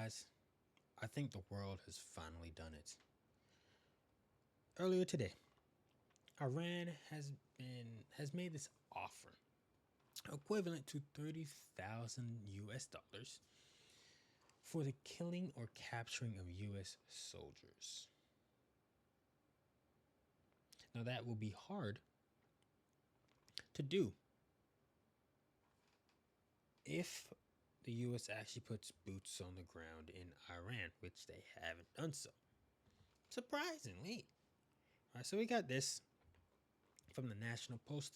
guys, I think the world has finally done it. Earlier today, Iran has made this offer, equivalent to 30,000 US dollars, for the killing or capturing of US soldiers. Now that will be hard to do if the US actually puts boots on the ground in Iran, which they haven't done so. Surprisingly. All right, so we got this from the National Post.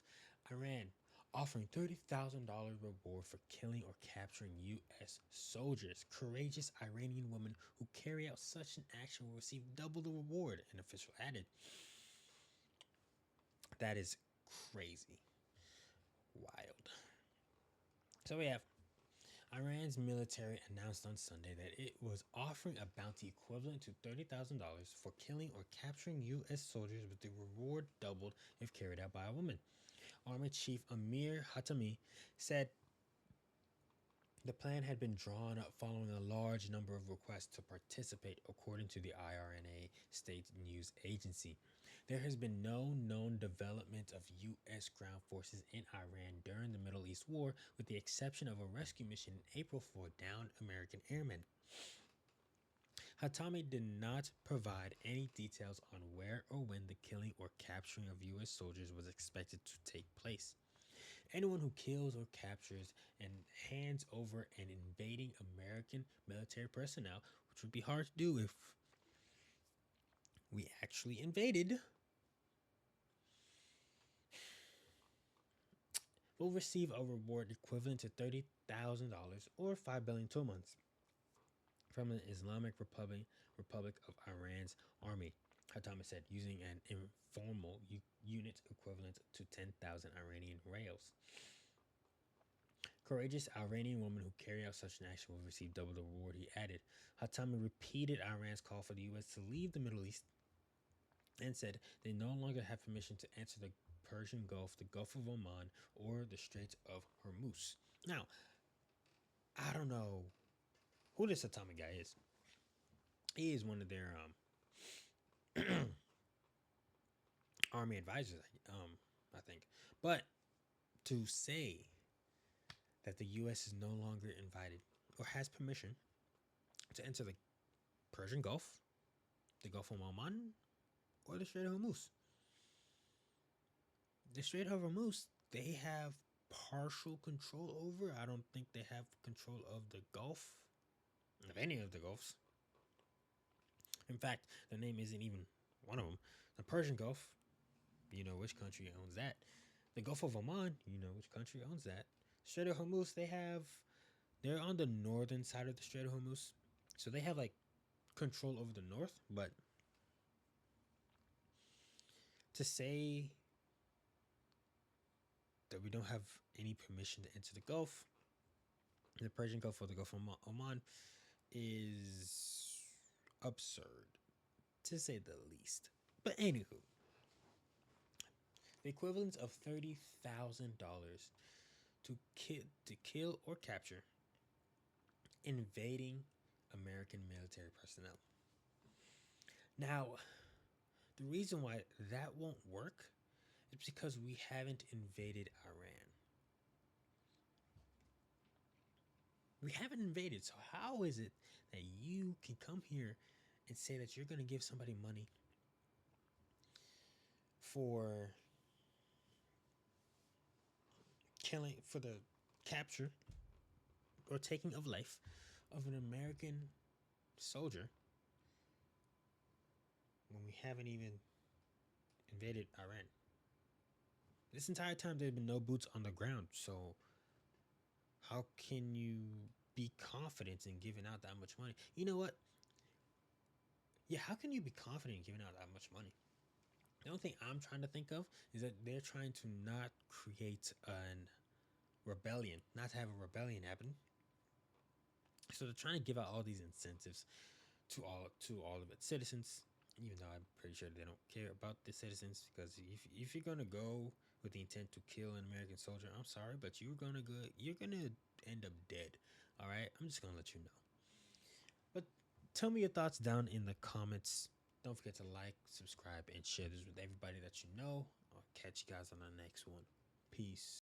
Iran offering $30,000 reward for killing or capturing U.S. soldiers. Courageous Iranian women who carry out such an action will receive double the reward, an official added. That is crazy. Wild. So we have Iran's military announced on Sunday that it was offering a bounty equivalent to $30,000 for killing or capturing U.S. soldiers, with the reward doubled if carried out by a woman. Army Chief Amir Hatami said the plan had been drawn up following a large number of requests to participate, according to the IRNA state news agency. There has been no known development of U.S. ground forces in Iran during the Middle East war, with the exception of a rescue mission in April for downed American airmen. Hatami did not provide any details on where or when the killing or capturing of U.S. soldiers was expected to take place. Anyone who kills or captures and hands over an invading American military personnel, which would be hard to do if we actually invaded, will receive a reward equivalent to $30,000 or $5 billion tomans from the Islamic Republic of Iran's army, Hatami said, using an informal unit equivalent to 10,000 Iranian reals. Courageous Iranian women who carry out such an action will receive double the reward, he added. Hatami repeated Iran's call for the U.S. to leave the Middle East and said they no longer have permission to enter the Persian Gulf, the Gulf of Oman, or the Strait of Hormuz. Now, I don't know who this Hatami guy is. He is one of their army advisors, I think. But to say that the U.S. is no longer invited or has permission to enter the Persian Gulf, the Gulf of Oman, or the Strait of Hormuz. The Strait of Hormuz, they have partial control over. I don't think they have control of the Gulf, of any of the Gulfs. In fact, the name isn't even one of them. The Persian Gulf, you know which country owns that. The Gulf of Oman, you know which country owns that. Strait of Hormuz, they're on the northern side of the Strait of Hormuz, so they have like control over the north. But to say that we don't have any permission to enter the Gulf, the Persian Gulf or the Gulf of Oman, is absurd, to say the least. But anywho, the equivalent of $30,000 to kill or capture invading American military personnel. Now, the reason why that won't work is because we haven't invaded Iran. We haven't invaded, so how is it that you can come here and say that you're going to give somebody money for killing, for the capture or taking of life of an American soldier when we haven't even invaded Iran? This entire time there have been no boots on the ground, so how can you be confident in giving out that much money? You know what? Yeah, how can you be confident in giving out that much money? The only thing I'm trying to think of is that they're trying to not create an rebellion, not to have a rebellion happen. So they're trying to give out all these incentives to all of its citizens, even though I'm pretty sure they don't care about the citizens, because if you're gonna go with the intent to kill an American soldier, I'm sorry, but you're gonna end up dead. All right, I'm just gonna let you know. Tell me your thoughts down in the comments. Don't forget to like, subscribe, and share this with everybody that you know. I'll catch you guys on the next one. Peace.